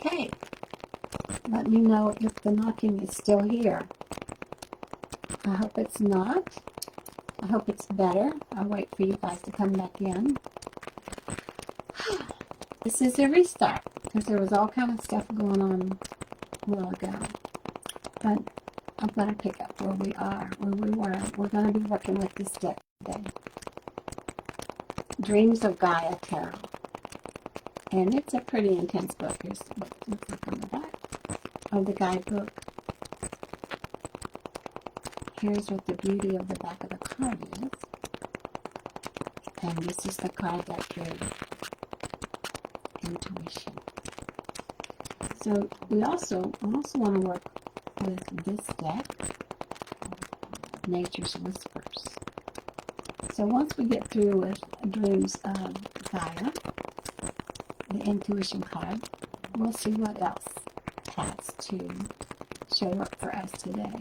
Okay. Let me know if the knocking is still here. I hope it's not. I hope it's better. I'll wait for you guys to come back in. This is a restart because there was all kind of stuff going on a while ago. But I'm going to pick up where we are, where we were. We're going to be working with this deck today. Dreams of Gaia Tarot. And it's a pretty intense book. Here's what it looks like on the back of the guidebook. Here's what the beauty of the back of the card is. And this is the card that drew intuition. So we also want to work with this deck, Nature's Whispers. So once we get through with Dreams of Gaia, the intuition card, we'll see what else has to show up for us today.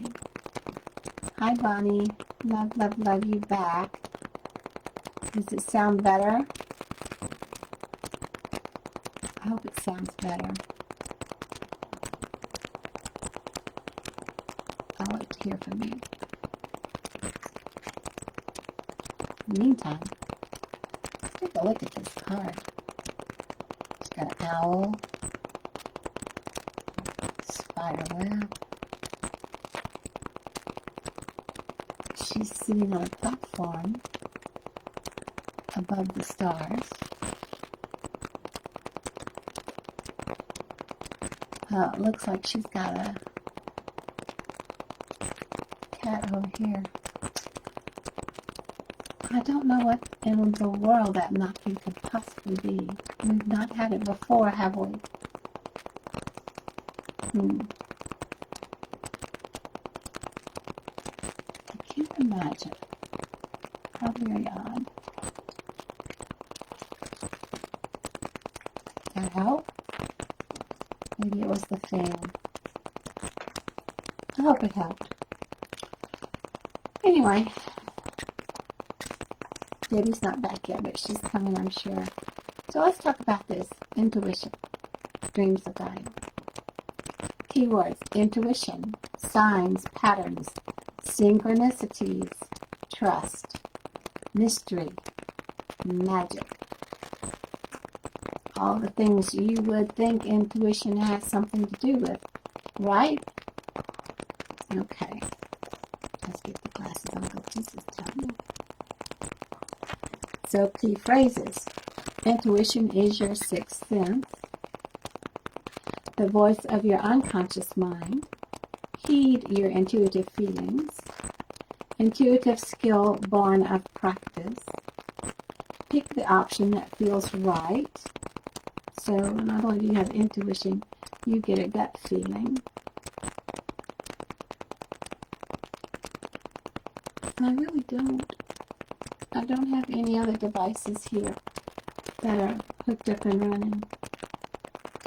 Hi, Bonnie. Love, love, love you back. Does it sound better? I hope it sounds better. I'll wait to hear from you. In the meantime, let's take a look at this card. It's got an owl, spider web. She's sitting on a platform above the stars. It looks like she's got a cat over here. I don't know what in the world that knocking could possibly be. We've not had it before, have we? I can't imagine. How very odd. That help? Maybe it was the fan. I hope it helped. Anyway, Debbie's not back yet, but she's coming, I'm sure. So let's talk about this. Intuition. Dreams of Gaia. Keywords. Intuition. Signs. Patterns. Synchronicities. Trust. Mystery. Magic. All the things you would think intuition has something to do with, right? Okay. Let's get the glasses on. This is time. So, key phrases. Intuition is your sixth sense. The voice of your unconscious mind. Heed your intuitive feelings. Intuitive skill born of practice. Pick the option that feels right. So, not only do you have intuition, you get a gut feeling. And I really I don't have any other devices here that are hooked up and running.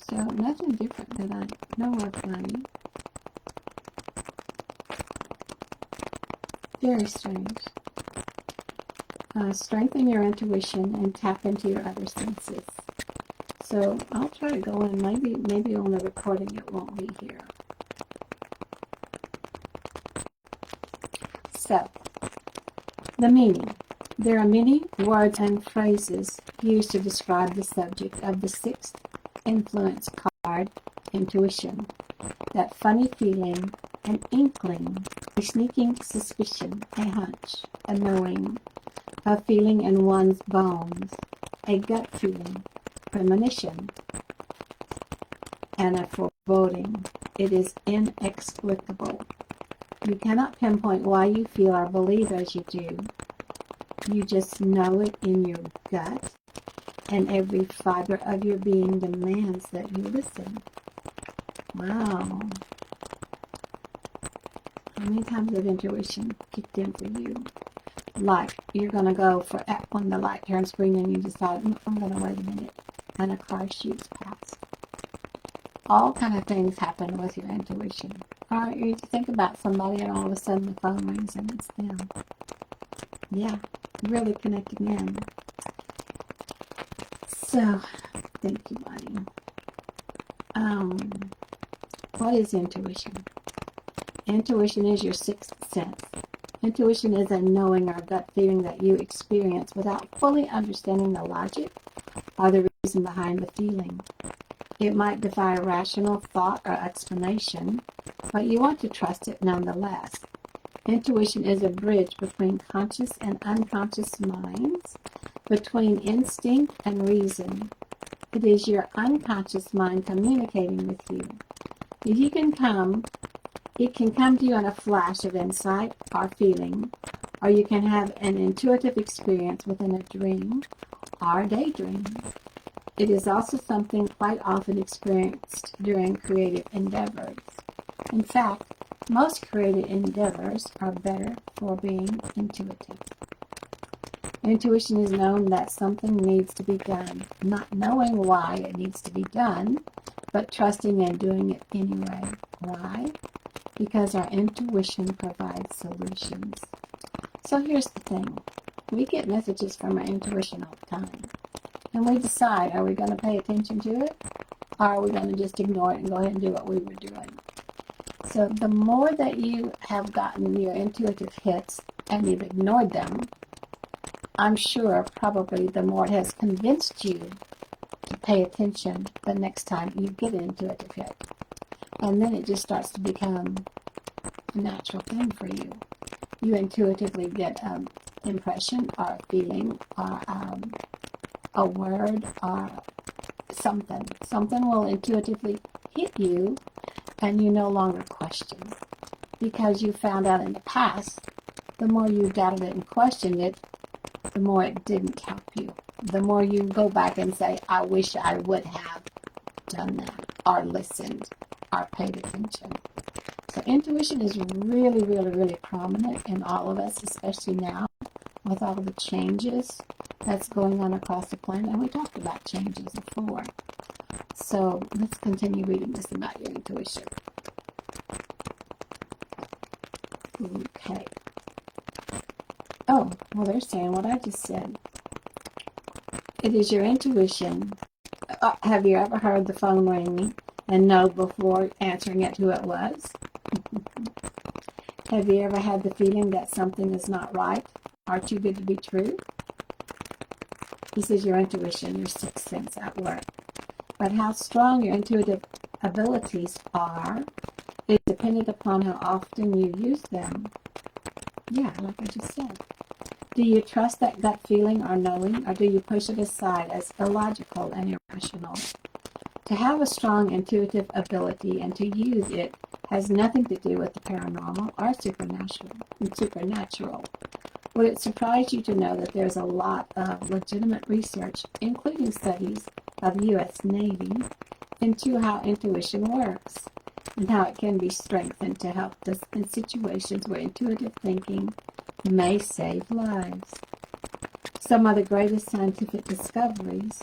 So nothing different that I know of running. Very strange. Strengthen your intuition and tap into your other senses. So I'll try to go in. Maybe on the recording it won't be here. So, the meaning. There are many words and phrases used to describe the subject of the sixth influence card, intuition. That funny feeling, an inkling, a sneaking suspicion, a hunch, a knowing, a feeling in one's bones, a gut feeling, premonition, and a foreboding. It is inexplicable. You cannot pinpoint why you feel or believe as you do. You just know it in your gut, and every fiber of your being demands that you listen. Wow. How many times have intuition kicked in for you? Like, you're going to go for when the light turns green and you decide, I'm going to wait a minute, and a car shoots past. All kind of things happen with your intuition. Or you think about somebody and all of a sudden the phone rings and it's them. Yeah, really connecting in. So, thank you, buddy. is intuition? Intuition is your sixth sense. Intuition is a knowing or gut feeling that you experience without fully understanding the logic or the reason behind the feeling. It might defy rational thought or explanation, but you want to trust it nonetheless. Intuition is a bridge between conscious and unconscious minds, between instinct and reason. It is your unconscious mind communicating with you. It can come to you in a flash of insight or feeling, or you can have an intuitive experience within a dream or daydream. It is also something quite often experienced during creative endeavors. In fact, most creative endeavors are better for being intuitive. Intuition is knowing that something needs to be done, not knowing why it needs to be done, but trusting and doing it anyway. Why? Because our intuition provides solutions. So here's the thing. We get messages from our intuition all the time. And we decide, are we going to pay attention to it? Or are we going to just ignore it and go ahead and do what we were doing? So the more that you have gotten your intuitive hits and you've ignored them, I'm sure probably the more it has convinced you to pay attention the next time you get an intuitive hit. And then it just starts to become a natural thing for you. You intuitively get an impression or a feeling or a word or something. Something will intuitively hit you and you no longer question. Because you found out in the past, the more you doubted it and questioned it, the more it didn't help you. The more you go back and say, I wish I would have done that, or listened, or paid attention. So intuition is really, really, really prominent in all of us, especially now with all of the changes that's going on across the planet. And we talked about changes before. So let's continue reading this about your intuition. Okay. Oh, well, they're saying what I just said. It is your intuition. Have you ever heard the phone ring and know before answering it who it was? Have you ever had the feeling that something is not right or too good to be true? This is your intuition, your sixth sense at work. But how strong your intuitive abilities are is dependent upon how often you use them. Yeah, like I just said. Do you trust that gut feeling or knowing, or do you push it aside as illogical and irrational? To have a strong intuitive ability and to use it has nothing to do with the paranormal or supernatural. Would it surprise you to know that there's a lot of legitimate research, including studies of the U.S. Navy, into how intuition works and how it can be strengthened to help us in situations where intuitive thinking may save lives. Some of the greatest scientific discoveries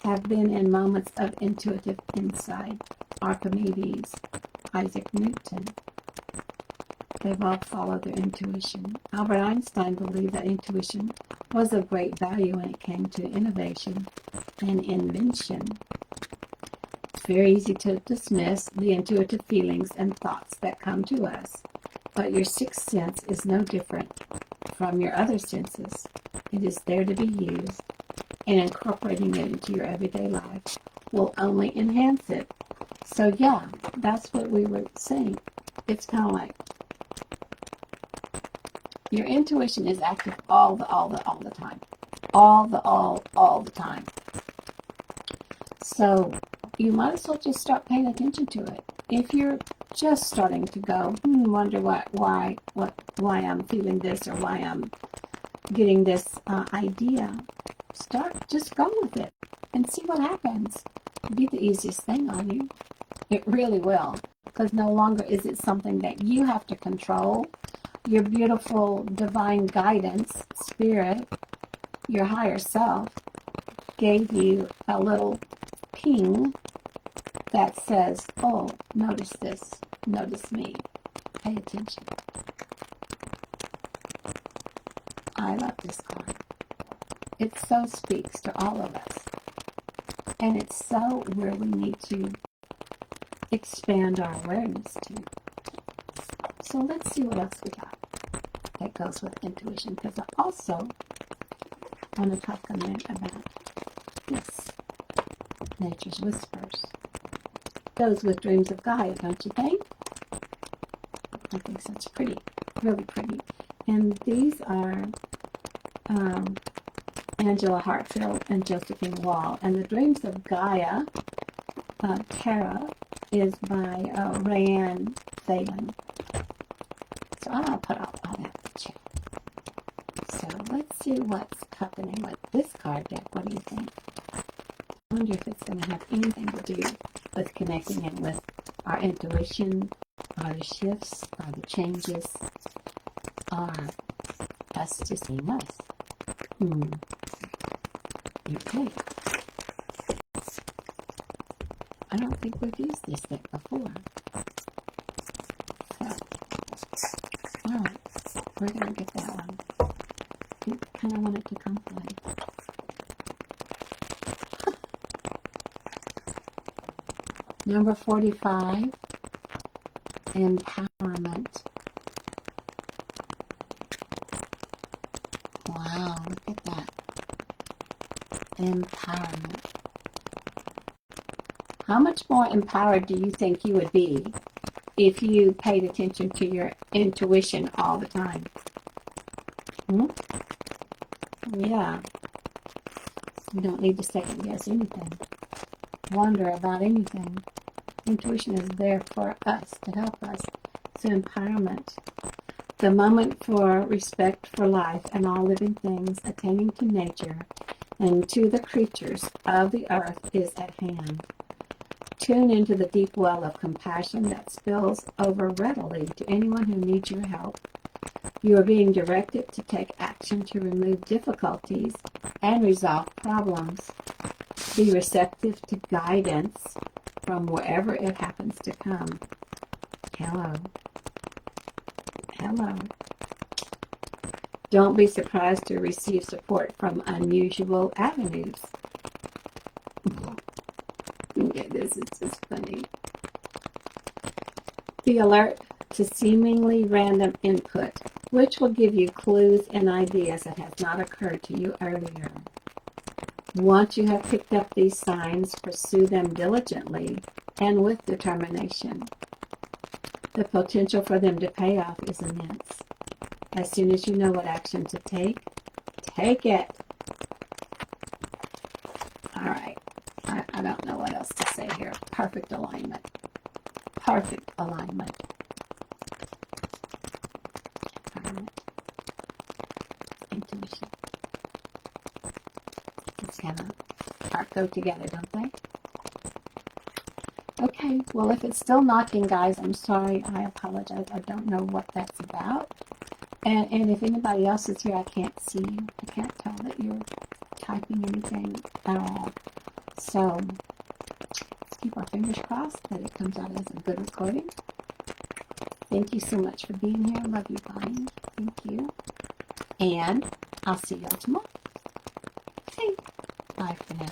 have been in moments of intuitive insight. Archimedes, Isaac Newton, they've all followed their intuition. Albert Einstein believed that intuition was of great value when it came to innovation and invention. It's very easy to dismiss the intuitive feelings and thoughts that come to us, but your sixth sense is no different from your other senses. It is there to be used, and incorporating it into your everyday life will only enhance it. So yeah, that's what we were saying. It's kind of like your intuition is active all the time. All the time. So you might as well just start paying attention to it. If you're just starting to go, wonder why I'm feeling this or why I'm getting this idea, just go with it and see what happens. It'll be the easiest thing on you. It really will, because no longer is it something that you have to control. Your beautiful divine guidance, spirit, your higher self, gave you a little ping that says, oh, notice this, notice me, pay attention. I love this card. It so speaks to all of us. And it's so where we need to expand our awareness to. So let's see what else we got that goes with intuition, because I also want to talk a minute about this, Nature's Whispers. Goes with Dreams of Gaia, don't you think? I think so. It's pretty, really pretty. And these are Angela Hartfield and Josephine. And the Dreams of Gaia Tarot is by Ravynne Phelan. So I'll put all that in the chat. So let's see what's happening with this card deck. What do you think? I wonder if it's going to have anything to do with connecting it with our intuition, or the shifts, or the changes, or us just being us. Okay. I don't think we've used this deck before. So, alright, we're going to get that one. I kind of want it to come play. Number 45, Empowerment. Wow, look at that. Empowerment. How much more empowered do you think you would be if you paid attention to your intuition all the time? Yeah. You don't need to second guess anything. Wonder about anything. Intuition is there for us, to help us. So empowerment. The moment for respect for life and all living things, attending to nature and to the creatures of the earth is at hand. Tune into the deep well of compassion that spills over readily to anyone who needs your help. You are being directed to take action to remove difficulties and resolve problems. Be receptive to guidance from wherever it happens to come. Hello. Hello. Don't be surprised to receive support from unusual avenues. Yeah, this is just funny. Be alert to seemingly random input, which will give you clues and ideas that have not occurred to you earlier. Once you have picked up these signs, pursue them diligently and with determination. The potential for them to pay off is immense. As soon as you know what action to take, take it. All right. I don't know what else to say here. Perfect alignment. Perfect alignment. Intuition. It's kind of go together, don't they? Okay, well, if it's still knocking, guys, I'm sorry. I apologize. I don't know what that's about. And if anybody else is here, I can't see you. I can't tell that you're typing anything at all. So let's keep our fingers crossed that it comes out as a good recording. Thank you so much for being here. Love you, Bonnie. Thank you. And I'll see y'all tomorrow. Okay. Bye for now.